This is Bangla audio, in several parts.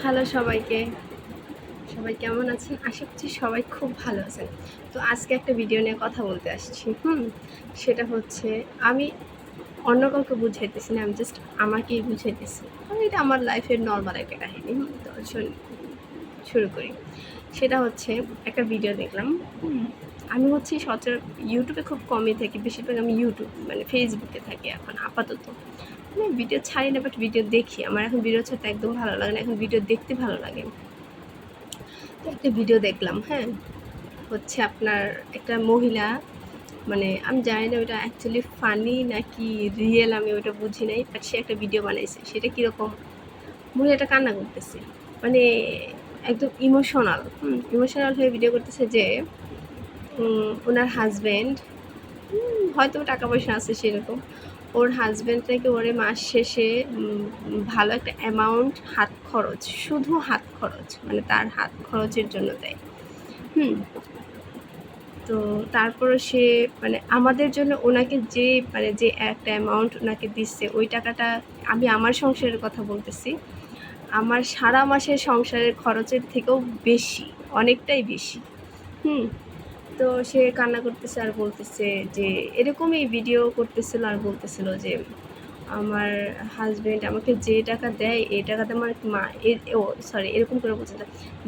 হ্যালো সবাইকে। সবাই কেমন আছেন? আশা করছি সবাই খুব ভালো আছেন। তো আজকে একটা ভিডিও নিয়ে কথা বলতে আসছি। সেটা হচ্ছে আমি অন্য কাউকে বুঝাইতেছি না, আমি জাস্ট আমাকেই বুঝাইতেছি। কারণ এটা আমার লাইফের নরমাল একটা কাহিনী। তো শুরু করি। সেটা হচ্ছে একটা ভিডিও দেখলাম। আমি হচ্ছে ইউটিউবে খুব কমই থাকি। বেশিরভাগ আমি মানে ফেসবুকে থাকি এখন আপাতত। আমি ভিডিও ছাড়ি না, বাট ভিডিও দেখি। আমার এখন ভিডিও ছাড়তে একদম ভালো লাগে না। এখন ভিডিও দেখতে ভালো লাগে। তো একটা ভিডিও দেখলাম, হ্যাঁ? হচ্ছে আপনার একটা মহিলা, মানে আমি জানি না ওটা অ্যাকচুয়ালি ফানি নাকি রিয়েল, আমি ওটা বুঝি নাই। বাট সে একটা ভিডিও বানাইছে। সেটা কীরকম? মহিলাটা কান্না করতেছে। মানে একদম ইমোশনাল হয়ে ভিডিও করতেছে যে ওনার হাজব্যান্ড হয়তো টাকা পয়সা আছে সেরকম। ওর হাজব্যান্ড নাকি ওরে মাস শেষে ভালো একটা অ্যামাউন্ট হাত খরচ, শুধু হাত খরচ, মানে তার হাত খরচের জন্য দেয়। তো তারপরে সে মানে আমাদের জন্য ওনাকে যে একটা অ্যামাউন্ট ওনাকে দিচ্ছে, ওই টাকাটা আমি আমার সংসারের কথা বলতেছি, আমার সারা মাসের সংসারের খরচের থেকেও বেশি, অনেকটাই বেশি। তো সে কান্না করতেছে আর বলতেছে যে এরকমই ভিডিও করতেছিল আর বলতেছিল যে আমার হাজব্যান্ড আমাকে যে টাকা দেয় এই টাকাতে আমার এরকম করে বলছে,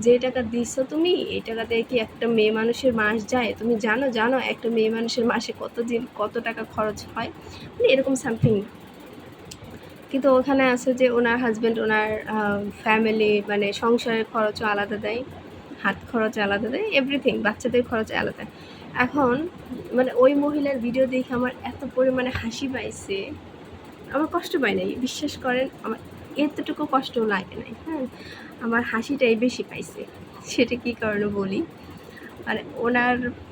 যে টাকা দিছো তুমি এই টাকা দিয়ে কি একটা মেয়ে মানুষের মাস যায়? তুমি জানো একটা মেয়ে মানুষের মাসে কত টাকা খরচ হয়, মানে এরকম সামথিং। কিন্তু ওখানে আছে যে ওনার হাজব্যান্ড ওনার ফ্যামিলি মানে সংসারের খরচও আলাদা দেয়, হাত খরচ আলাদা দেয়, এভরিথিং, বাচ্চাদের খরচ আলাদা। এখন মানে ওই মহিলার ভিডিও দেখে আমার এত পরিমাণে হাসি পাইছে, আমার কষ্ট পাই নাই, বিশ্বাস করেন, আমার এতটুকু কষ্টও লাগে নাই। আমার হাসিটাই বেশি পাইছে। সেটা কী কারণে বলি,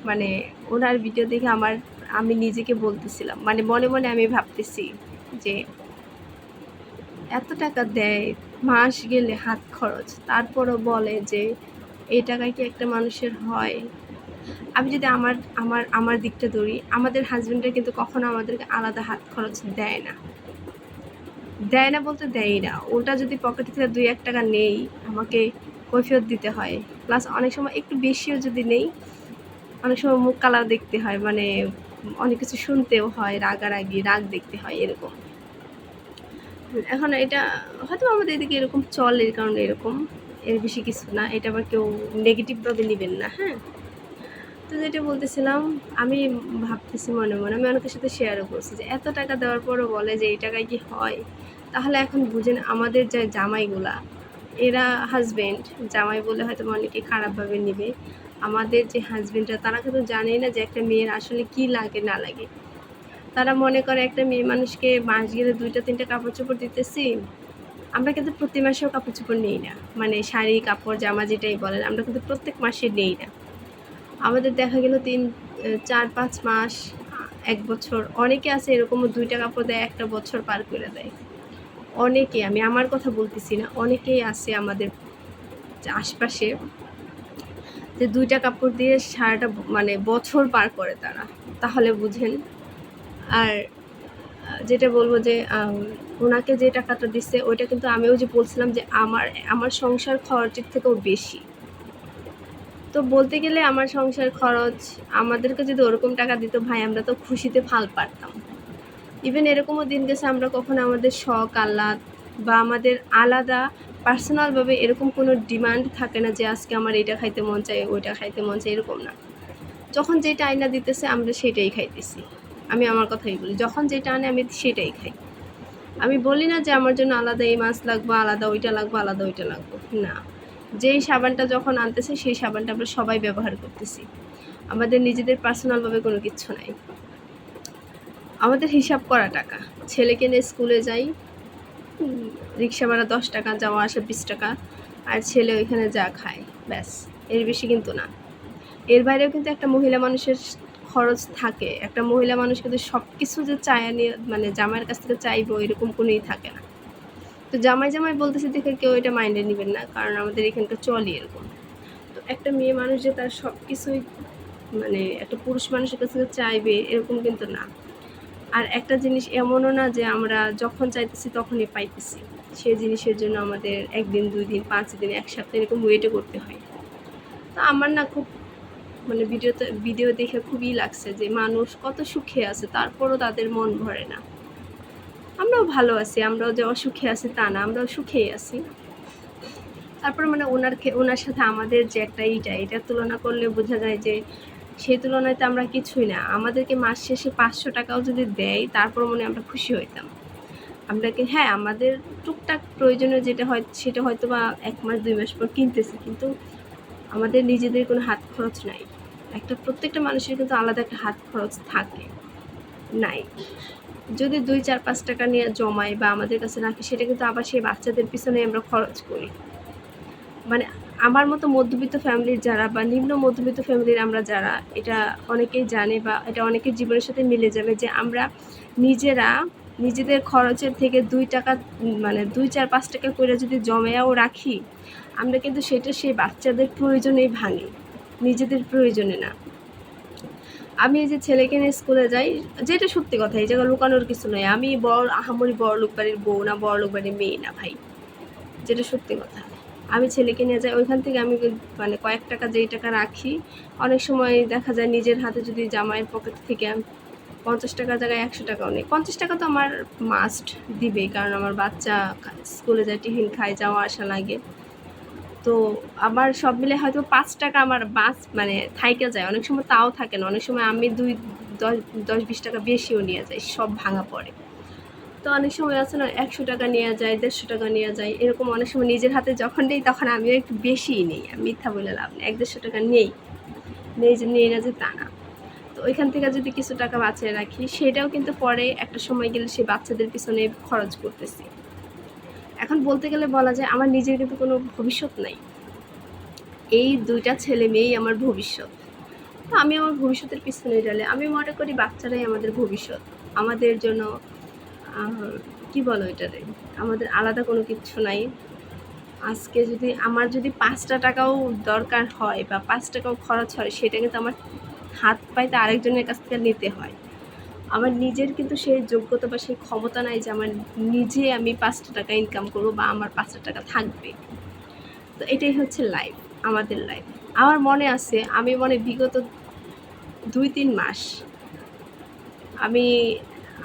মানে ওনার ভিডিও দেখে আমি নিজেকে বলতেছিলাম, মানে মনে মনে আমি ভাবতেছি যে এত টাকা দেয় মাস গেলে হাত খরচ, তারপরও বলে যে এই টাকায় কি একটা মানুষের হয়? আমি যদি আমার আমার আমার দিকটা ধরি, আমাদের হাজব্যান্ডরা কিন্তু কখনো আমাদেরকে আলাদা হাত খরচ দেয় না বলতে দেয়ই না। ওটা যদি পকেট থেকে 2-1 টাকা নেই, আমাকে কৈফিয়ত দিতে হয়। প্লাস অনেক সময় একটু বেশিও যদি নেই, অনেক সময় মুখ কালা দেখতে হয়, মানে অনেক কিছু শুনতেও হয়, রাগ দেখতে হয়, এরকম। এখন এটা হয়তো আমাদের এদিকে এরকম চলে, এর কারণে এরকম, এর বেশি কিছু না। এটা আবার কেউ নেগেটিভভাবে নেবেন না, হ্যাঁ? তো যেটা বলতেছিলাম, আমি ভাবতেছি মনে মনে, আমি অনেকের সাথে শেয়ারও করছি যে এত টাকা দেওয়ার পরও বলে যে এই টাকায় কি হয়? তাহলে এখন বুঝেন আমাদের যে জামাইগুলা, এরা হাজব্যান্ড জামাই বলে হয়তো অনেকে খারাপভাবে নেবে। আমাদের যে হাজব্যান্ডরা, তারা কিন্তু জানেই না যে একটা মেয়ের আসলে কি লাগে না লাগে। তারা মনে করে একটা মেয়ে মানুষকে মাস গেলে 2-3টা কাপড় চোপড় দিতেছি। আমরা কিন্তু প্রতি মাসেও কাপড় চোপড় নেই না, মানে শাড়ি কাপড় জামা যেটাই বলেন, আমরা কিন্তু প্রত্যেক মাসে নেই না। আমাদের দেখা গেল 4-5 মাস, 1 বছর, অনেকে আছে এরকমও 2টা কাপড় দেয় 1টা বছর পার করে দেয়। অনেকে, আমি আমার কথা বলতেছি না, অনেকেই আছে আমাদের আশপাশে যে 2টা কাপড় দিয়ে সারাটা মানে বছর পার করে তারা। তাহলে বুঝেন। আর যেটা বলবো যে ওনাকে যে টাকাটা দিচ্ছে ওইটা কিন্তু আমিও যে বলছিলাম যে আমার সংসার খরচের থেকেও বেশি। তো বলতে গেলে আমার সংসার খরচ, আমাদেরকে যদি ওরকম টাকা দিত ভাই, আমরা তো খুশিতে ফাল পারতাম। ইভেন এরকমও দিন গেছে আমরা কখনো আমাদের শখ আহ্লাদ বা আমাদের আলাদা পার্সোনালভাবে এরকম কোনো ডিমান্ড থাকে না যে আজকে আমার এটা খাইতে মন চায়, ওইটা খাইতে মন চায়, এরকম না। যখন যেটা আইনা দিতেছে আমরা সেটাই খাইতেছি। আমি আমার কথাই বলি, যখন যেটা আনে আমি সেটাই খাই। আমি বলি না যে আমার জন্য আলাদা এই মাছ লাগবে, আলাদা ওইটা লাগবে, আলাদা ওইটা লাগবে, না। যেই সাবানটা যখন আনতেছে সেই সাবানটা আমরা সবাই ব্যবহার করতেছি। আমাদের নিজেদের পার্সোনালভাবে কোনো কিচ্ছু নাই। আমাদের হিসাব করা টাকা, ছেলেকে নিয়ে স্কুলে যাই, রিক্সা ভাড়া 10 টাকা, যাওয়া আসা 20 টাকা, আর ছেলে ওইখানে যা খায়, ব্যাস, এর বেশি কিন্তু না। এর বাইরেও কিন্তু একটা মহিলা মানুষের খরচ থাকে। একটা মহিলা মানুষ কিন্তু সব কিছু যে চায় নিয়ে, মানে জামাইয়ের কাছ থেকে চাইবো এরকম কোনোই থাকে না। তো জামাই বলতেছে দেখে কেউ এটা মাইন্ডে নেবেন না, কারণ আমাদের এখানকার চলই এরকম। তো একটা মেয়ে মানুষ যে তার সব কিছুই মানে একটা পুরুষ মানুষের কাছে চাইবে এরকম কিন্তু না। আর একটা জিনিস এমনও না যে আমরা যখন চাইতেছি তখনই পাইতেছি। সে জিনিসের জন্য আমাদের 1 দিন 2 দিন 5 দিন 1 সপ্তাহ এরকম ওয়েটও করতে হয়। তো আমার না খুব মানে ভিডিও দেখে খুবই লাগছে যে মানুষ কত সুখে আছে, তারপরও তাদের মন ভরে না। আমরাও ভালো আছি, আমরাও যে অসুখে আছি তা না, আমরাও সুখেই আছি। তারপরে মানে ওনার সাথে আমাদের যে একটা এটার তুলনা করলে বোঝা যায় যে সেই তুলনায় তো আমরা কিছুই না। আমাদেরকে মাস শেষে 500 টাকাও যদি দেয় তারপর মনে আমরা খুশি হইতাম। হ্যাঁ, আমাদের টুকটাক প্রয়োজনীয় যেটা হয় সেটা হয়তো বা 1 মাস 2 মাস পর কিনতেছি, কিন্তু আমাদের নিজেদের কোনো হাত খরচ নাই। প্রত্যেকটা মানুষের কিন্তু আলাদা একটা হাত খরচ থাকে, নাই। যদি 2, 4, 5 টাকা নিয়ে জমাই বা আমাদের কাছে রাখি, সেটা কিন্তু আবার সেই বাচ্চাদের পিছনে আমরা খরচ করি। মানে আমার মতো মধ্যবিত্ত ফ্যামিলির যারা বা নিম্ন মধ্যবিত্ত ফ্যামিলির আমরা যারা, এটা অনেকেই জানে বা এটা অনেকের জীবনের সাথে মিলে যাবে যে আমরা নিজেদের খরচের থেকে 2 টাকা মানে 2, 4, 5 টাকা করে যদি জমায়াও রাখি, আমরা কিন্তু সেটা সেই বাচ্চাদের প্রয়োজনেই ভাঙি, নিজেদের প্রয়োজনে না। আমি এই যে ছেলেকে নিয়ে স্কুলে যাই, যেটা সত্যি কথা, এই জায়গায় লুকানোর কিছু নয়। আমি আহামরি বড়লোক বাড়ির বউ না, বড়লোক বাড়ির মেয়ে না ভাই, যেটা সত্যি কথা। আমি ছেলেকে নিয়ে যাই, ওইখান থেকে আমি মানে কয়েক টাকা যেই টাকা রাখি, অনেক সময় দেখা যায় নিজের হাতে যদি জামাইয়ের পকেট থেকে 50 টাকার জায়গায় 100 টাকাও নেই। 50 টাকা তো আমার মাস্ট দিবে, কারণ আমার বাচ্চা স্কুলে যায়, টিফিন খায়, যাওয়া আসা লাগে। তো আমার সব মিলে হয়তো 5 টাকা আমার মানে থাইকা যায়, অনেক সময় তাও থাকে না। অনেক সময় আমি 10-20 টাকা বেশিও নিয়ে যাই, সব ভাঙা পড়ে। তো অনেক সময় আছে না, 100 টাকা নিয়ে যায়, 150 টাকা নিয়ে যায়, এরকম অনেক সময় নিজের হাতে যখন নেই তখন আমিও একটু বেশিই নেই। আমি মিথ্যা বলে লাভ নেই, 100-150 টাকা নেই যে নেই না যে তা না। তো ওইখান থেকে যদি কিছু টাকা বাঁচিয়ে রাখি, সেটাও কিন্তু পরে একটা সময় গেলে সেই বাচ্চাদের পিছনে খরচ করতেছি। এখন বলতে গেলে বলা যায় আমার নিজের কিন্তু কোনো ভবিষ্যৎ নাই, এই 2টা ছেলে মেয়েই আমার ভবিষ্যৎ। তো আমি আমার ভবিষ্যতের পিছনে ডালে আমি মনে করি বাচ্চারাই আমাদের ভবিষ্যৎ। আমাদের জন্য কি বলো এটারে, আমাদের আলাদা কোনো কিচ্ছু নাই। আজকে যদি 5টা টাকাও দরকার হয় বা 5 টাকাও খরচ হয়, সেটা কিন্তু আমার হাত পাইতে আরেকজনের কাছ থেকে নিতে হয়। আমার নিজের কিন্তু সেই যোগ্যতা বা সেই ক্ষমতা নাই যে আমি 5টা টাকা ইনকাম করবো বা আমার 5টা টাকা থাকবে। তো এটাই হচ্ছে লাইফ, আমাদের লাইফ। আমার মনে আছে, আমি বিগত 2-3 মাস আমি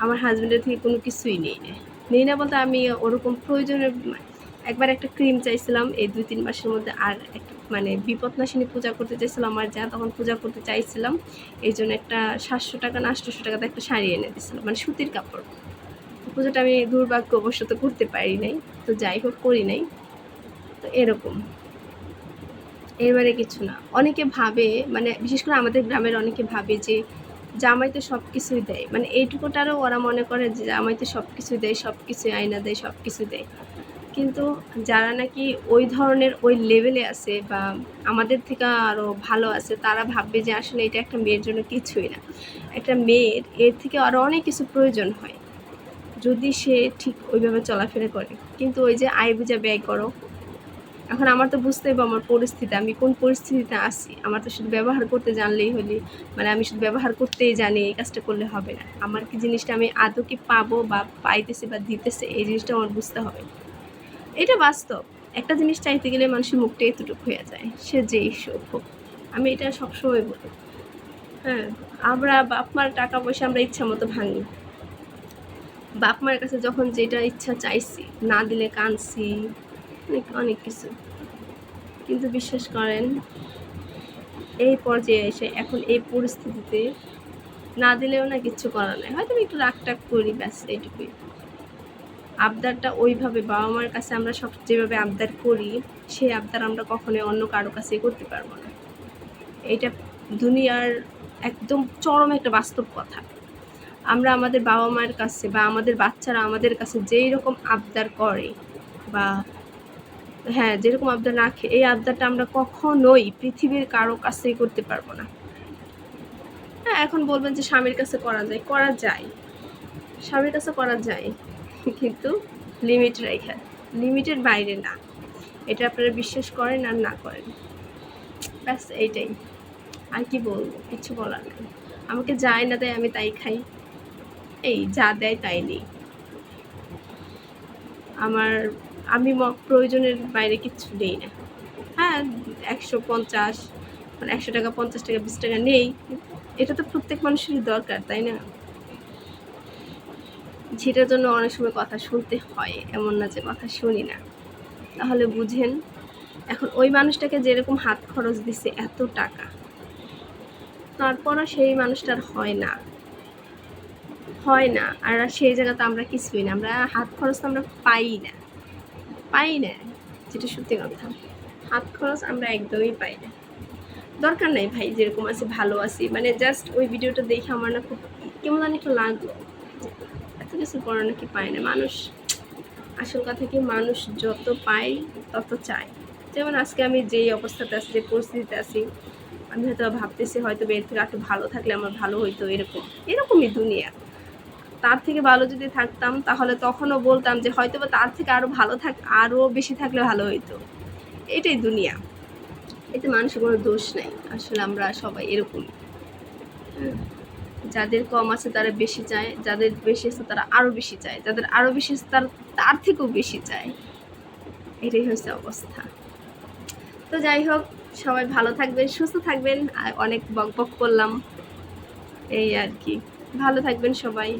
আমার হাজব্যান্ডের থেকে কোনো কিছুই নেই না বলতে, আমি ওরকম প্রয়োজনে একবার একটা ক্রিম চাইছিলাম এই 2-3 মাসের মধ্যে, আর একটা মানে বিপদনাশিনী পূজা করতে চাইছিলাম আমার যা, তখন পূজা করতে চাইছিলাম, এই জন্য একটা 700 টাকা না 800 টাকাতে একটা শাড়ি এনে দিয়েছিলাম, মানে সুতির কাপড়। পুজোটা আমি দুর্ভাগ্যবশত করতে পারি নাই, তো যাই হোক করি নাই। তো এরকম, এবারে কিছু না। অনেকে ভাবে, মানে বিশেষ করে আমাদের গ্রামের অনেকে ভাবে যে জামাই তো সব কিছুই দেয়, মানে এইটুকুটারও ওরা মনে করে যে জামাই তো সব কিছুই দেয়, সব কিছুই আয়না দেয়, সব কিছু দেয়। কিন্তু যারা নাকি ওই ধরনের ওই লেভেলে আছে বা আমাদের থেকে আরও ভালো আছে, তারা ভাববে যে আসলে এটা একটা মেয়ের জন্য কিছুই না। একটা মেয়ের এর থেকে আরও অনেক কিছু প্রয়োজন হয় যদি সে ঠিক ওইভাবে চলাফেরা করে। কিন্তু ওই যে আয় বুঝা ব্যয় করো, এখন আমার তো বুঝতে হবে আমার পরিস্থিতি, আমি কোন পরিস্থিতিতে আছি। আমার তো শুধু ব্যবহার করতে জানলেই হলি, মানে আমি শুধু ব্যবহার করতেই জানি, এই কাজটা করলে হবে না। আমার কি জিনিসটা আমি আদৌ কি পাবো বা পাইতেছে বা দিতেছে, এই জিনিসটা আমার বুঝতে হবে। এটা বাস্তব। একটা জিনিস চাইতে গেলে মানুষের মুখটা এতটুকু হয়ে যায়, সে যেই শোক হোক। আমি এটা সবসময় বলি। হ্যাঁ, আমরা বাপ মার টাকা পয়সা আমরা ইচ্ছা মতো ভাঙি। বাপ মার কাছে যখন যেটা ইচ্ছা চাইছি, না দিলে কাঁদছি, অনেক কিছু। কিন্তু বিশ্বাস করেন, এই পর্যায়ে এসে এখন এই পরিস্থিতিতে না দিলেও না কিচ্ছু করার নাই, হয়তো আমি একটু রাগ করি, ব্যাস এইটুকুই। আবদারটা ওইভাবে বাবা মার কাছে আমরা সব যেভাবে আবদার করি, সেই আবদার আমরা কখনোই অন্য কারো কাছে করতে পারবো না। এইটা দুনিয়ার একদম চরম একটা বাস্তব কথা। আমরা আমাদের বাবা মায়ের কাছে বা আমাদের বাচ্চারা আমাদের কাছে যেই রকম আবদার করে বা হ্যাঁ যেরকম আবদার রাখে, এই আবদারটা আমরা কখনোই পৃথিবীর কারো কাছেই করতে পারবো না। হ্যাঁ, এখন বলবেন যে স্বামীর কাছে করা যায়, স্বামীর কাছে করা যায়, কিন্তু লিমিট রেখে, লিমিটের বাইরে না। এটা আপনারা বিশ্বাস করেন আর না করেন, ব্যাস এইটাই। আর কি বলবো, কিছু বলার নেই। আমাকে যায় না দেয় আমি তাই খাই, এই যা দেয় তাই নেই। আমি প্রয়োজনের বাইরে কিচ্ছু নেই না। হ্যাঁ, ১৫০ মানে ১০০ টাকা, ৫০ টাকা, ২০ টাকা নেই, এটা তো প্রত্যেক মানুষেরই দরকার, তাই না? যেটার জন্য অনেক সময় কথা শুনতে হয়, এমন না যে কথা শুনি না। তাহলে বুঝেন, এখন ওই মানুষটাকে যেরকম হাত খরচ দিছে এত টাকা, তারপরও সেই মানুষটার হয় না। আর সেই জায়গাতে আমরা কিছুই না, আমরা হাত খরচ তো আমরা পাই না, যেটা সত্যি কথা। হাত খরচ আমরা একদমই পাই না। দরকার নাই ভাই, যেরকম আছে ভালো আছি, মানে জাস্ট ওই ভিডিওটা দেখে আমার না খুব কেমন জানি একটু লাগলো, এত কিছু পড়া নাকি পায় না মানুষ। আসল কথা কি, মানুষ যত পায় তত চায়। যেমন আজকে আমি যেই অবস্থাতে আছি, যে পরিস্থিতিতে আছি, আমি হয়তো ভাবতেছি হয়তো এর থেকে একটু ভালো থাকলে আমার ভালো হইতো, এরকমই দুনিয়া। তার থেকে ভালো যদি থাকতাম তাহলে তখনও বলতাম যে হয়তো বা তার থেকে আরও বেশি থাকলে ভালো হইতো। এটাই দুনিয়া, এতে মানুষের কোনো দোষ নাই। আসলে আমরা সবাই এরকমই। যাদের কম আছে তারা বেশি চায়, যাদের বেশি আছে তারা আরও বেশি চায়, যাদের আরও বেশি আছে তার থেকেও বেশি চায়। এটাই হচ্ছে অবস্থা। তো যাই হোক, সবাই ভালো থাকবেন, সুস্থ থাকবেন। আর অনেক বকবক করলাম, এই আর কি। ভালো থাকবেন সবাই।